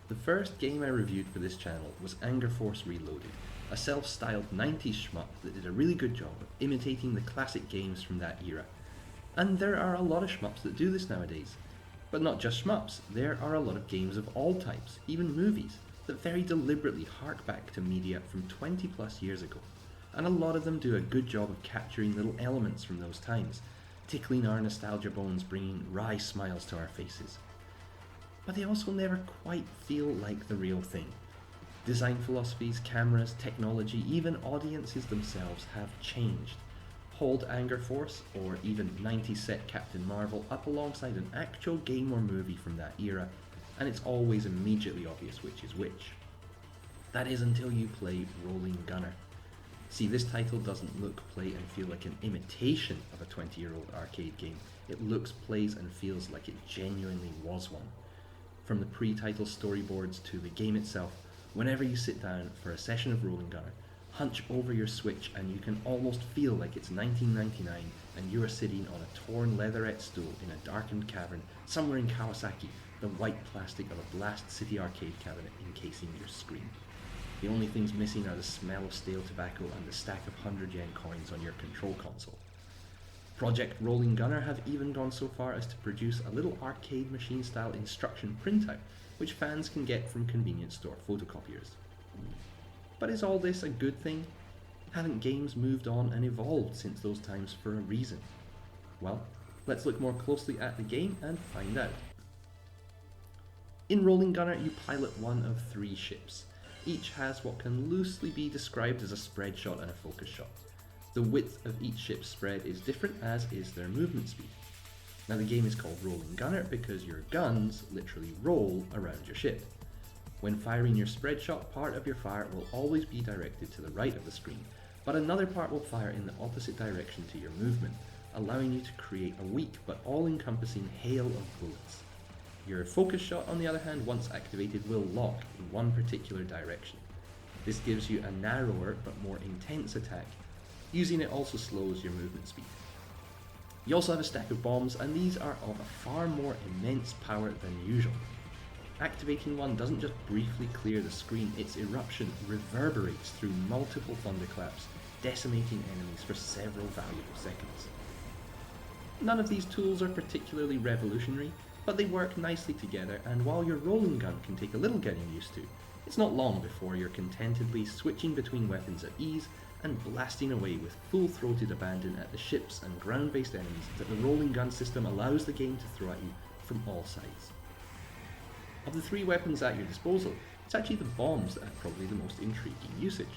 The first game I reviewed for this channel was Anger Force Reloaded, a self-styled 90s shmup that did a really good job of imitating the classic games from that era. And there are a lot of shmups that do this nowadays. But not just shmups, there are a lot of games of all types, even movies, that very deliberately hark back to media from 20 plus years ago. And a lot of them do a good job of capturing little elements from those times, tickling our nostalgia bones, bringing wry smiles to our faces. But they also never quite feel like the real thing. Design philosophies, cameras, technology, even audiences themselves have changed. Hold Anger Force, or even 90s set Captain Marvel, up alongside an actual game or movie from that era, and it's always immediately obvious which is which. That is until you play Rolling Gunner. See, this title doesn't look, play and feel like an imitation of a 20-year-old arcade game. It looks, plays and feels like it genuinely was one. From the pre-title storyboards to the game itself, whenever you sit down for a session of Rolling Gunner, hunch over your Switch and you can almost feel like it's 1999 and you are sitting on a torn leatherette stool in a darkened cavern somewhere in Kawasaki, the white plastic of a Blast City arcade cabinet encasing your screen. The only things missing are the smell of stale tobacco and the stack of 100 yen coins on your control console. Project Rolling Gunner have even gone so far as to produce a little arcade machine style instruction printout which fans can get from convenience store photocopiers. But is all this a good thing? Haven't games moved on and evolved since those times for a reason? Well, let's look more closely at the game and find out. In Rolling Gunner you pilot one of 3 ships. Each has what can loosely be described as a spread shot and a focus shot. The width of each ship's spread is different, as is their movement speed. Now the game is called Rolling Gunner because your guns literally roll around your ship. When firing your spread shot, part of your fire will always be directed to the right of the screen, but another part will fire in the opposite direction to your movement, allowing you to create a weak but all-encompassing hail of bullets. Your focus shot, on the other hand, once activated, will lock in one particular direction. This gives you a narrower but more intense attack. Using it also slows your movement speed. You also have a stack of bombs, and these are of a far more immense power than usual. Activating one doesn't just briefly clear the screen, its eruption reverberates through multiple thunderclaps, decimating enemies for several valuable seconds. None of these tools are particularly revolutionary, but they work nicely together, and while your rolling gun can take a little getting used to, it's not long before you're contentedly switching between weapons at ease and blasting away with full-throated abandon at the ships and ground-based enemies that the rolling gun system allows the game to throw at you from all sides. Of the 3 weapons at your disposal, it's actually the bombs that have probably the most intriguing usage.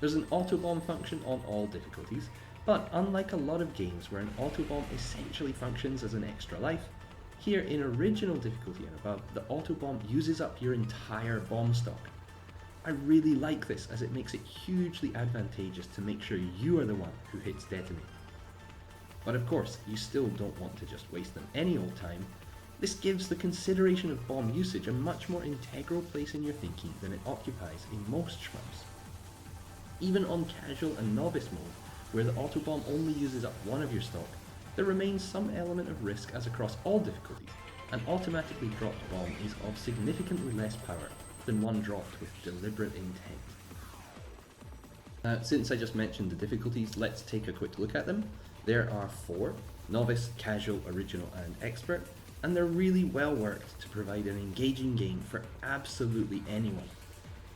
There's an auto-bomb function on all difficulties, but unlike a lot of games where an auto-bomb essentially functions as an extra life, here in original difficulty and above, the auto-bomb uses up your entire bomb stock. I really like this as it makes it hugely advantageous to make sure you are the one who hits detonate. But of course, you still don't want to just waste them any old time. This gives the consideration of bomb usage a much more integral place in your thinking than it occupies in most shmups. Even on casual and novice mode, where the autobomb only uses up one of your stock, there remains some element of risk as across all difficulties. An automatically dropped bomb is of significantly less power than one dropped with deliberate intent. Now, since I just mentioned the difficulties, let's take a quick look at them. There are 4, novice, casual, original and expert, and they're really well worked to provide an engaging game for absolutely anyone.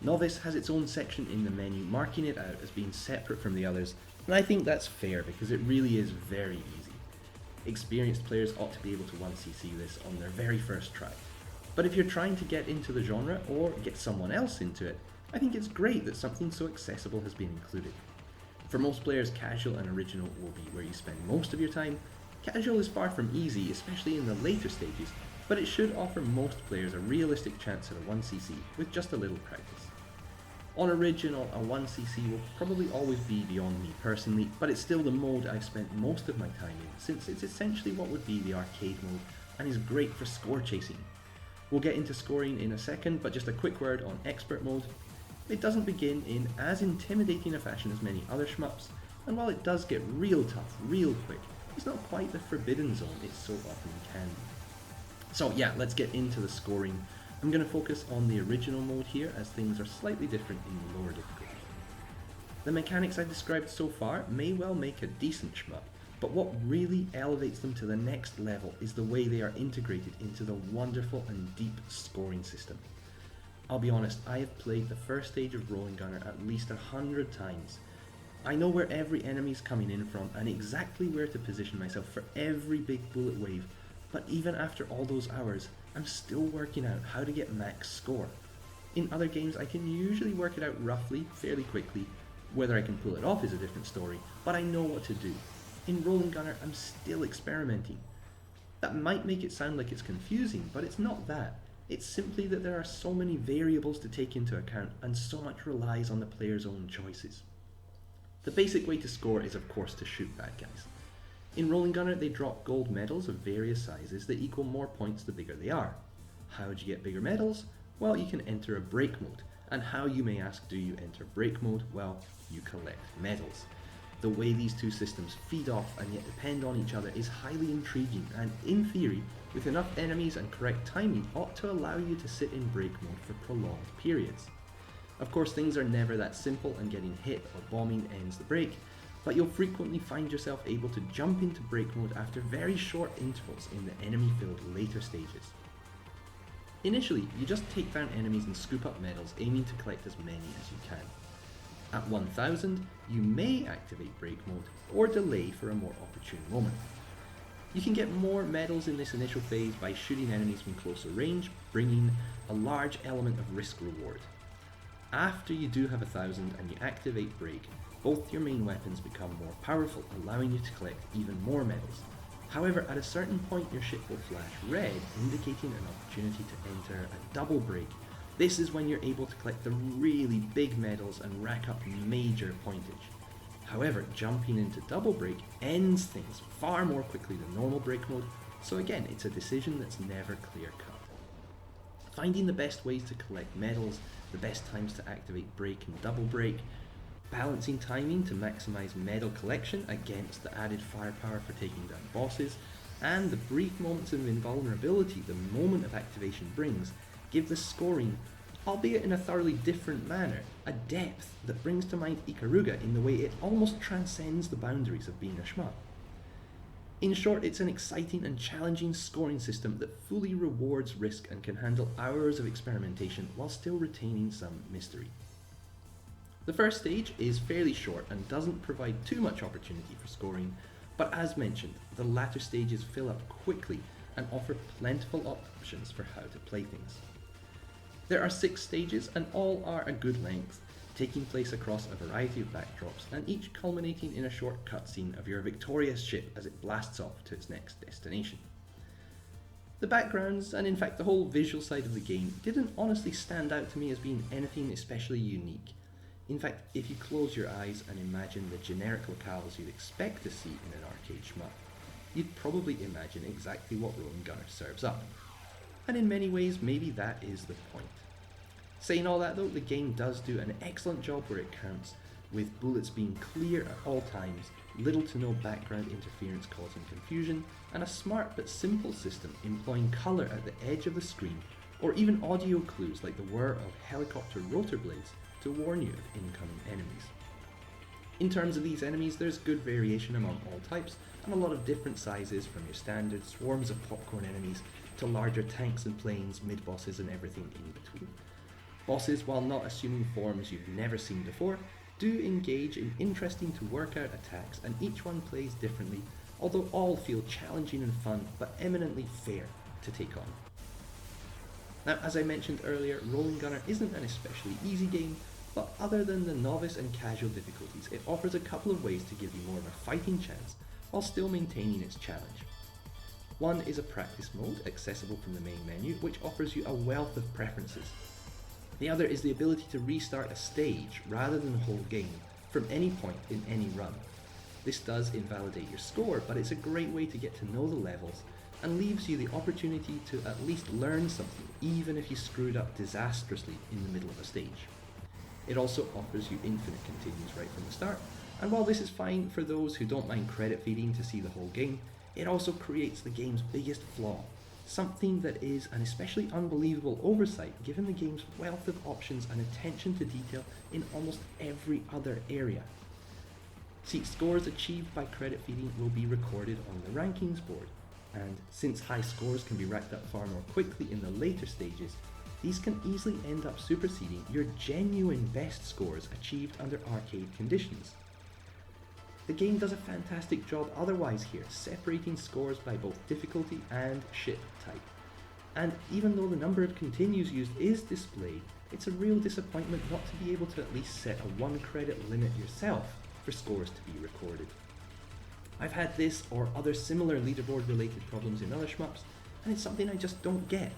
Novice has its own section in the menu, marking it out as being separate from the others, and I think that's fair because it really is very easy. Experienced players ought to be able to 1cc this on their very first try. But if you're trying to get into the genre or get someone else into it, I think it's great that something so accessible has been included. For most players, casual and original will be where you spend most of your time. Casual is far from easy, especially in the later stages, but it should offer most players a realistic chance at a 1cc with just a little practice. On original, a 1cc will probably always be beyond me personally, but it's still the mode I've spent most of my time in, since it's essentially what would be the arcade mode and is great for score chasing. We'll get into scoring in a second, but just a quick word on expert mode. It doesn't begin in as intimidating a fashion as many other shmups, and while it does get real tough real quick, it's not quite the forbidden zone it so often can be. So yeah, let's get into the scoring. I'm going to focus on the original mode here, as things are slightly different in the lower difficulty. The mechanics I've described so far may well make a decent shmup, but what really elevates them to the next level is the way they are integrated into the wonderful and deep scoring system. I'll be honest, I have played the first stage of Rolling Gunner at least 100 times. I know where every enemy is coming in from and exactly where to position myself for every big bullet wave, but even after all those hours, I'm still working out how to get max score. In other games I can usually work it out roughly, fairly quickly. Whether I can pull it off is a different story, but I know what to do. In Rolling Gunner, I'm still experimenting. That might make it sound like it's confusing, but it's not that. It's simply that there are so many variables to take into account, and so much relies on the player's own choices. The basic way to score is of course to shoot bad guys. In Rolling Gunner, they drop gold medals of various sizes that equal more points the bigger they are. How do you get bigger medals? Well, you can enter a break mode. And how, you may ask, do you enter break mode? Well, you collect medals. The way these two systems feed off and yet depend on each other is highly intriguing, and in theory, with enough enemies and correct timing, ought to allow you to sit in break mode for prolonged periods. Of course, things are never that simple, and getting hit or bombing ends the break, but you'll frequently find yourself able to jump into break mode after very short intervals in the enemy-filled later stages. Initially, you just take down enemies and scoop up medals, aiming to collect as many as you can. At 1000, you may activate break mode, or delay for a more opportune moment. You can get more medals in this initial phase by shooting enemies from closer range, bringing a large element of risk reward. After you do have 1000 and you activate break, both your main weapons become more powerful, allowing you to collect even more medals. However, at a certain point your ship will flash red, indicating an opportunity to enter a double break. This is when you're able to collect the really big medals and rack up major pointage. However, jumping into double break ends things far more quickly than normal break mode, so again, it's a decision that's never clear cut. Finding the best ways to collect medals, the best times to activate break and double break, balancing timing to maximize medal collection against the added firepower for taking down bosses, and the brief moments of invulnerability the moment of activation brings, give the scoring, albeit in a thoroughly different manner, a depth that brings to mind Ikaruga in the way it almost transcends the boundaries of being a shmup. In short, it's an exciting and challenging scoring system that fully rewards risk and can handle hours of experimentation while still retaining some mystery. The first stage is fairly short and doesn't provide too much opportunity for scoring, but as mentioned, the latter stages fill up quickly and offer plentiful options for how to play things. There are 6 stages and all are a good length, taking place across a variety of backdrops and each culminating in a short cutscene of your victorious ship as it blasts off to its next destination. The backgrounds, and in fact the whole visual side of the game, didn't honestly stand out to me as being anything especially unique. In fact, if you close your eyes and imagine the generic locales you'd expect to see in an arcade shmup, you'd probably imagine exactly what Rolling Gunner serves up. And in many ways, maybe that is the point. Saying all that though, the game does do an excellent job where it counts, with bullets being clear at all times, little to no background interference causing confusion, and a smart but simple system employing colour at the edge of the screen, or even audio clues like the whir of helicopter rotor blades to warn you of incoming enemies. In terms of these enemies, there's good variation among all types, and a lot of different sizes, from your standard swarms of popcorn enemies to larger tanks and planes, mid-bosses and everything in between. Bosses, while not assuming forms you've never seen before, do engage in interesting to work out attacks, and each one plays differently, although all feel challenging and fun, but eminently fair to take on. Now, as I mentioned earlier, Rolling Gunner isn't an especially easy game, but other than the novice and casual difficulties, it offers a couple of ways to give you more of a fighting chance, while still maintaining its challenge. One is a practice mode, accessible from the main menu, which offers you a wealth of preferences. The other is the ability to restart a stage, rather than the whole game, from any point in any run. This does invalidate your score, but it's a great way to get to know the levels, and leaves you the opportunity to at least learn something, even if you screwed up disastrously in the middle of a stage. It also offers you infinite continues right from the start, and while this is fine for those who don't mind credit feeding to see the whole game, it also creates the game's biggest flaw. Something that is an especially unbelievable oversight given the game's wealth of options and attention to detail in almost every other area. See, scores achieved by credit feeding will be recorded on the rankings board, and since high scores can be racked up far more quickly in the later stages, these can easily end up superseding your genuine best scores achieved under arcade conditions. The game does a fantastic job otherwise here, separating scores by both difficulty and ship type. And even though the number of continues used is displayed, it's a real disappointment not to be able to at least set a 1 credit limit yourself for scores to be recorded. I've had this or other similar leaderboard related problems in other shmups, and it's something I just don't get.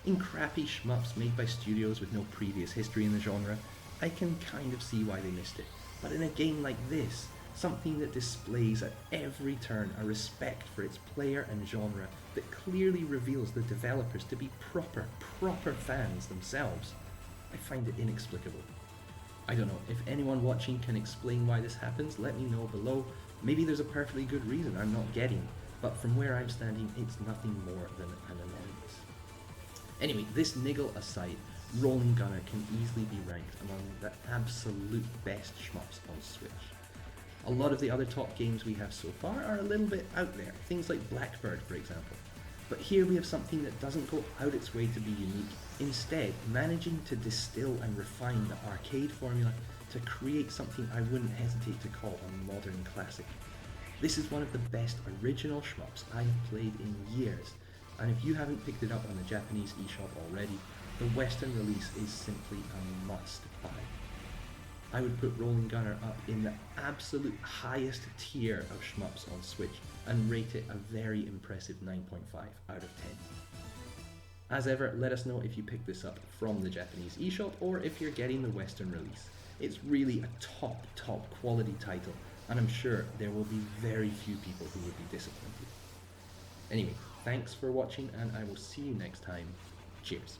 In crappy shmups made by studios with no previous history in the genre, I can kind of see why they missed it. But in a game like this, something that displays at every turn a respect for its player and genre that clearly reveals the developers to be proper fans themselves, I find it inexplicable. I don't know, if anyone watching can explain why this happens, let me know below. Maybe there's a perfectly good reason I'm not getting, but from where I'm standing, it's nothing more than an annoyance. Anyway, this niggle aside, Rolling Gunner can easily be ranked among the absolute best shmups on Switch. A lot of the other top games we have so far are a little bit out there, things like Blackbird for example. But here we have something that doesn't go out its way to be unique, instead managing to distill and refine the arcade formula to create something I wouldn't hesitate to call a modern classic. This is one of the best original shmups I have played in years, and if you haven't picked it up on the Japanese eShop already, the Western release is simply a must buy. I would put Rolling Gunner up in the absolute highest tier of shmups on Switch and rate it a very impressive 9.5 out of 10. As ever, let us know if you picked this up from the Japanese eShop or if you're getting the Western release. It's really a top quality title, and I'm sure there will be very few people who would be disappointed. Anyway, thanks for watching, and I will see you next time. Cheers.